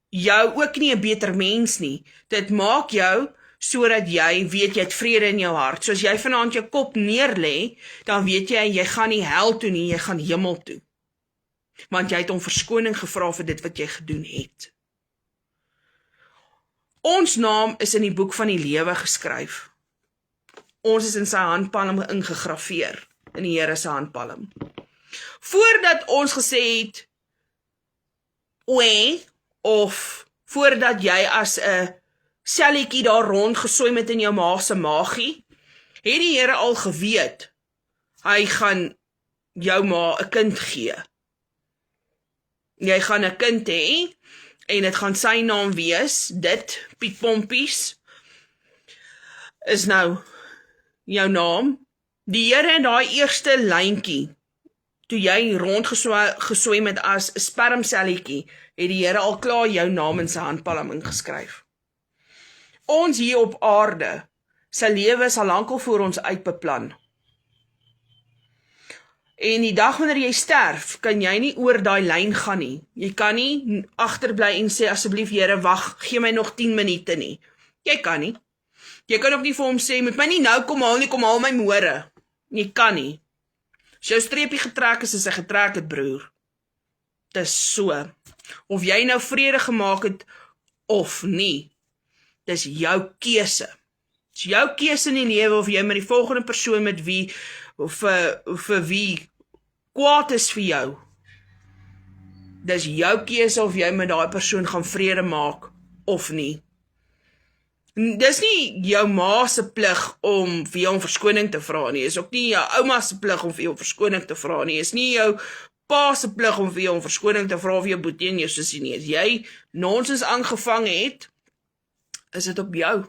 jou ook nie 'n beter mens nie. Dit maak jou sodat jy weet jy het vrede in jou hart. Soos jy vanaand jou kop neerlê, dan weet jy gaan nie hel toe nie, jy gaan hemel toe. Want jy het om verskoning gevra vir dit wat jy gedoen het. Ons naam is in die boek van die lewe geskryf. Ons is in sy handpalm ingegrafeer, in die Here se handpalm. Voordat ons gesê het, of voordat jy as 'n selletjie daar rond geswem het in jou ma se maagie, het die Here al geweet, hy gaan jou ma 'n kind gee. Jy gaan 'n kind hê, en dit gaan sy naam wees, dit, Piet Pompies, is nou jou naam. Die Here in daai eerste lyntjie, toe jy rondgeswem het as 'n spermselletjie, het die Here al klaar jou naam in sy handpalm ingeskryf. Ons hier op aarde, sy lewe is al lankal voor ons uitbeplan. En die dag wanneer jy sterf, kan jy nie oor daai lyn gaan nie. Jy kan nie agterbly en sê, asseblief Here, wag, gee my nog 10 minute nie. Jy kan nie. Jy kan ook nie vir hom sê, moet my nie nou kom haal nie, kom haal my môre. Jy kan nie. As jou streepie getrek is hy getrek het, broer. Dis so. Of jy nou vrede gemaak het, of nie. Dis jou keuse. Dis jou keuse in die lewe, of jy met die volgende persoon met wie, of vir wie kwaad is vir jou. Dis jou keuse of jy met daai persoon gaan vrede maak, of nie. Dis nie jou ma se plig om vir jou om verskoning te vra nie, is ook nie jou ouma se plig om vir jou om verskoning te vra nie, is nie jou pa se plig om vir jou om verskoning te vra of jou boetie en jou sussie nie, as jy nonsens aangevang het, is dit op jou,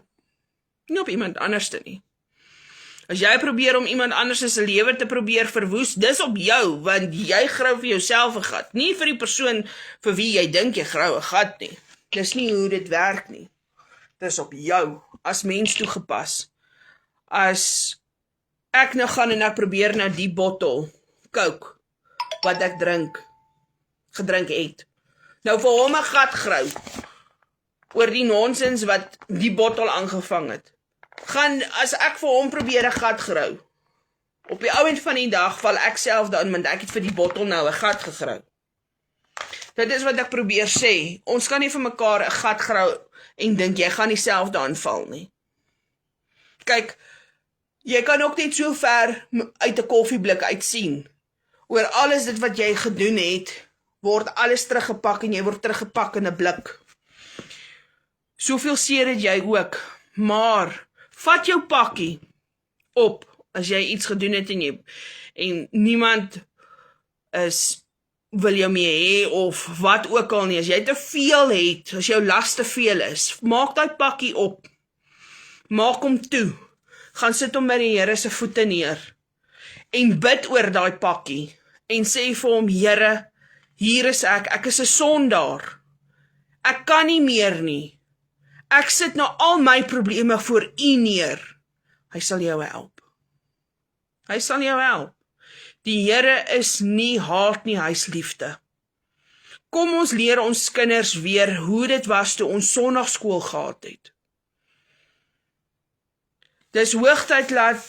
nie op iemand anders nie. As jy probeer om iemand anders se lewe te probeer verwoes, dis op jou, want jy grou vir jouself 'n gat, nie vir die persoon vir wie jy dink jy grou 'n gat nie. Dis nie hoe dit werk nie. Dis op jou, as mens toegepas. As ek nou gaan en ek probeer nou die bottel Coke, wat ek gedrink het, nou vir hom 'n gat grou, oor die nonsens wat die bottel aangevang het, as ek vir hom probeer 'n gat grou, op die ou end van die dag val ek self daarin, want ek het vir die bottel nou 'n gat gegrou. Dit is wat ek probeer sê, ons kan nie vir mekaar 'n gat grou en dink jy gaan nie self daarin val nie. Kyk, jy kan ook net so ver uit 'n koffieblik uit sien. Oor alles dit wat jy gedoen het, word alles teruggepak en jy word teruggepak in 'n blik. Soveel seer het jy ook, maar vat jou pakkie op as jy iets gedoen het en niemand wil jou mee hê of wat ook al nie. As jy te veel het, as jou las te veel is, maak daai pakkie op. Maak hom toe. Gaan sit hom by die Here se voete neer en bid oor daai pakkie en sê vir hom, Here, hier is ek is 'n sondaar. Ek kan nie meer nie. Ek sit nou al my probleme voor U neer. Hy sal jou help. Hy sal jou help. Die Here is nie haat nie, hy is liefde. Kom ons leer ons kinders weer hoe dit was toe ons Sondagskool gehad het. Dis hoogtyd laat,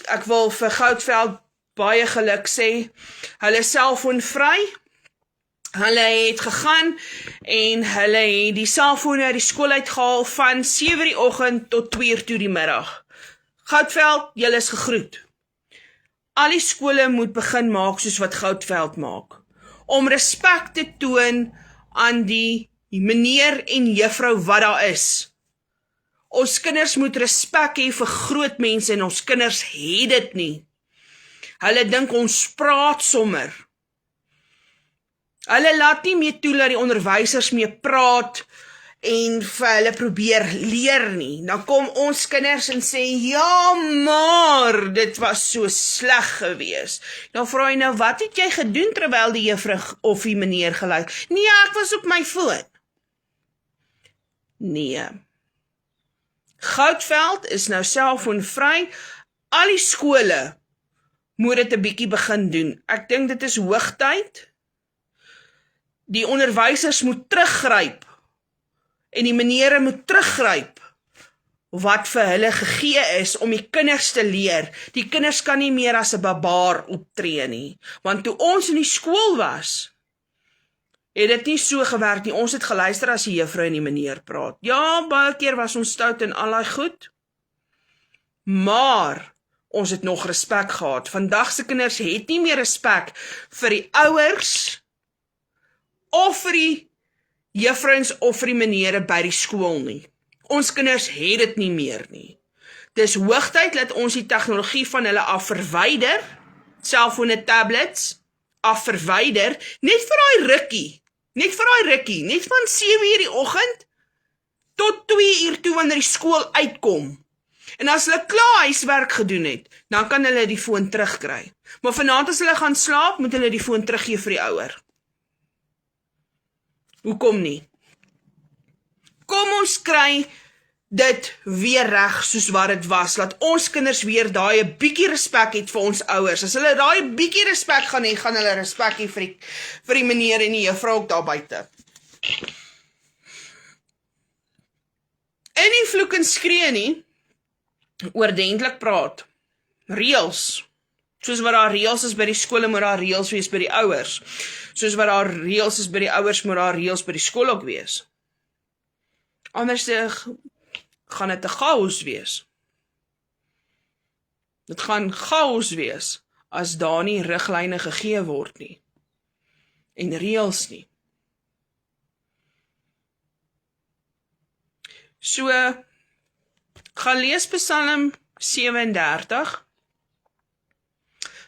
ek wil vir Goudveld baie geluk sê, hulle is selfoonvry, hulle het gegaan en hulle het die selfoon uit die skool uitgehaal van 7 die oggend tot 2 toe die middag. Goudveld, julle is gegroet. Al die skole moet begin maak soos wat Goudveld maak, om respek te toon aan die meneer en juffrou wat daar is. Ons kinders moet respek hê vir groot mense en ons kinders het dit nie. Hulle dink ons praat sommer. Hulle laat nie meer toe dat die onderwysers mee praat en vir hulle probeer leer nie. Dan kom ons kinders en sê, ja maar, dit was so sleg gewees. Dan vra jy nou, wat het jy gedoen terwyl die juffrou of die meneer geluister? Nee, ek was op my foon. Nee. Goudveld is nou selfoonvry. Al die skole moet dit 'n bietjie begin doen. Ek dink dit is hoogtyd. Die onderwysers moet teruggryp en die menere moet teruggryp wat vir hulle gegee is om die kinders te leer. Die kinders kan nie meer as 'n barbaar optree nie. Want toe ons in die skool was, het dit nie so gewerk nie. Ons het geluister as die juffrou en die meneer praat. Ja, baie keer was ons stout en al daai goed, maar ons het nog respek gehad. Vandag se kinders het nie meer respek vir die ouers of vir die juffrouens of vir die menere by die skool nie. Ons kinders het dit nie meer nie. Dis hoogtyd dat ons die tegnologie van hulle af verwyder, selfone, tablets, af verwyder, net vir daai rukkie, net van 7 uur die oggend tot 2 uur toe wanneer die skool uitkom. En as hulle klaar huiswerk gedoen het, dan kan hulle die foon terugkry. Maar vanaand as hulle gaan slaap, moet hulle die foon teruggee vir die ouer. Hoekom nie? Kom ons kry dit weer reg soos wat dit was, laat ons kinders weer daai 'n bietjie respek het vir ons ouers. As hulle daai bietjie respek gaan hê, gaan hulle respek hê vir die meneer en die juffrou ook daar buite. En nie vloek en skree nie, oordentlik praat. Reëls. Soos wat daar reëls is by die skole, moet daar reëls wees by die ouers. Soos wat daar reëls is by die ouers, moet daar reëls by die skool ook wees. Anders gaan dit 'n chaos wees. Dit gaan chaos wees as daar nie riglyne gegee word nie. En reëls nie. So, gaan lees Psalm 37.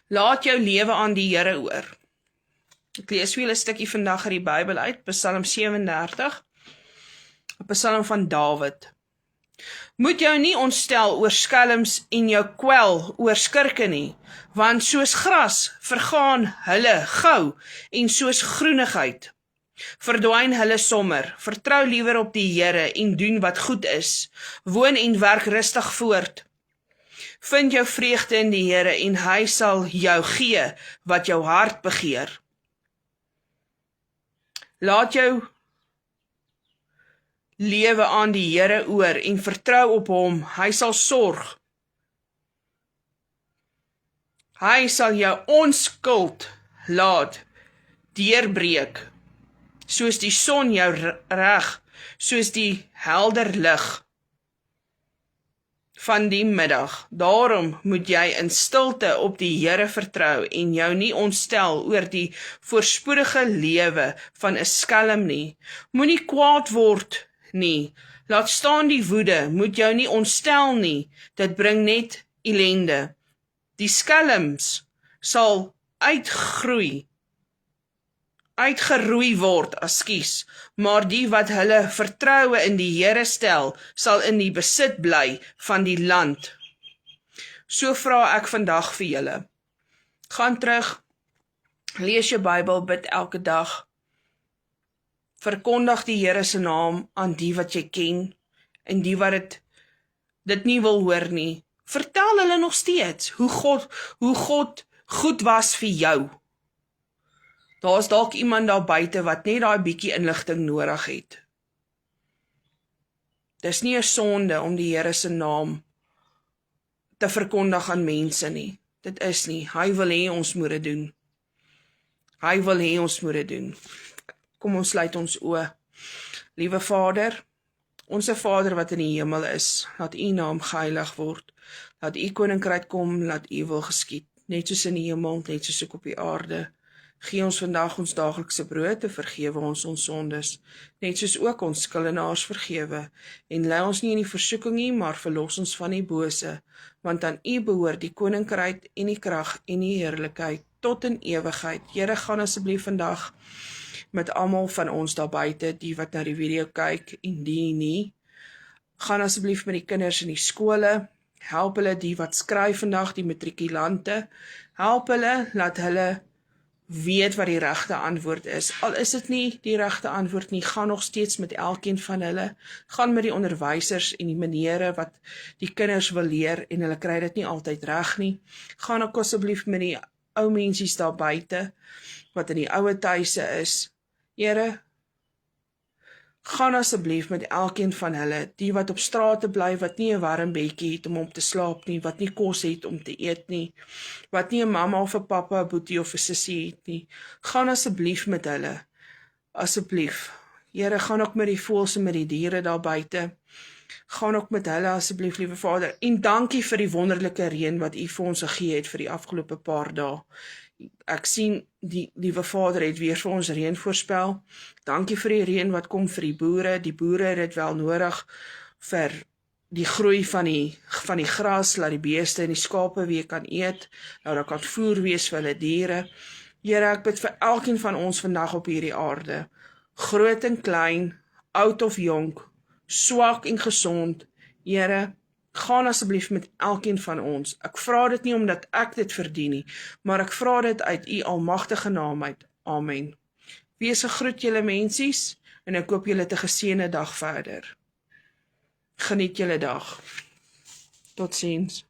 Laat jou lewe aan die Here oor. Ek lees vir julle 'n stukkie vandag uit die Bybel uit, Psalm 37, 'n Psalm van Dawid. Moet jou nie ontstel oor skelms en jou kwel oor skurke nie, want soos gras vergaan hulle gou en soos groenigheid verdwyn hulle sommer. Vertrou liewer op die Here en doen wat goed is. Woon en werk rustig voort. Vind jou vreugde in die Here en hy sal jou gee wat jou hart begeer. Laat jou lewe aan die Here oor en vertrou op hom. Hy sal sorg. Hy sal jou onskuld laat deurbreek, soos die son jou reg, soos die helder lig van die middag. Daarom moet jy in stilte op die Here vertrou en jou nie ontstel oor die voorspoedige lewe van 'n skelm nie. Moenie kwaad word nie. Laat staan die woede, moet jou nie ontstel nie. Dit bring net ellende. Die skelms sal uitgeroei word, maar die wat hulle vertroue in die Here stel, sal in die besit bly van die land. So vra ek vandag vir julle. Gaan terug, lees jou Bybel, bid elke dag. Verkondig die Here se naam aan die wat jy ken, en die wat dit nie wil hoor nie. Vertel hulle nog steeds hoe God goed was vir jou. Daar's dalk iemand daar buite wat net daai bietjie inligting nodig het. Dis nie 'n sonde om die Here se naam te verkondig aan mense nie. Dit is nie. Hy wil hê ons moet dit doen. Hy wil hê ons moet dit doen. Kom ons sluit ons oë. Liewe Vader, onse Vader wat in die hemel is, laat U naam geheilig word. Laat U koninkryk kom, laat U wil geskied, net soos in die hemel, net soos ook op die aarde. Gee ons vandag ons daaglikse brood en vergewe ons sondes, net soos ook ons skuldenaars vergewe. En lei ons nie in die versoeking nie, maar verlos ons van die bose, want aan U behoort die koninkryk en die krag en die heerlikheid tot in ewigheid. Here, gaan asseblief vandag met almal van ons daar buite, die wat na die video kyk en die nie. Gaan asseblief met die kinders in die skole, help hulle die wat skryf vandag, die matrikulante, help hulle, laat hulle weet wat die regte antwoord is. Al is dit nie die regte antwoord nie, gaan nog steeds met elkeen van hulle, gaan met die onderwysers en die menere wat die kinders wil leer en hulle kry dit nie altyd reg nie. Gaan ook asseblief met die ou mensies daar buite wat in die ouer tuise is. Here, gaan asseblief met elkeen van hulle, die wat op strate bly, wat nie 'n warm bedjie het om te slaap nie, wat nie kos het om te eet nie, wat nie 'n mamma of 'n pappa, 'n boetie of 'n sussie het nie. Gaan asseblief met hulle. Asseblief. Here, gaan ook met die voëls en met die diere daar buite. Gaan ook met hulle asseblief, liewe Vader. En dankie vir die wonderlike reën wat U vir ons gegee het vir die afgelope paar dae. Ek sien die liewe Vader het weer vir ons reën voorspel. Dankie vir die reën wat kom vir die boere. Die boere het dit wel nodig vir die groei van die gras, laat die beeste en die skape weer kan eet, laat daar kan voer wees vir hulle diere. Here, ek bid vir elkeen van ons vandag op hierdie aarde, groot en klein, oud of jonk, swak en gesond. Here, gaan asseblief met elkeen van ons. Ek vra dit nie omdat ek dit verdien nie, maar ek vra dit uit u almagtige naam uit. Amen. Wees 'n groet julle mensies, en ek hoop julle het 'n geseënde dag verder. Geniet julle dag. Totsiens.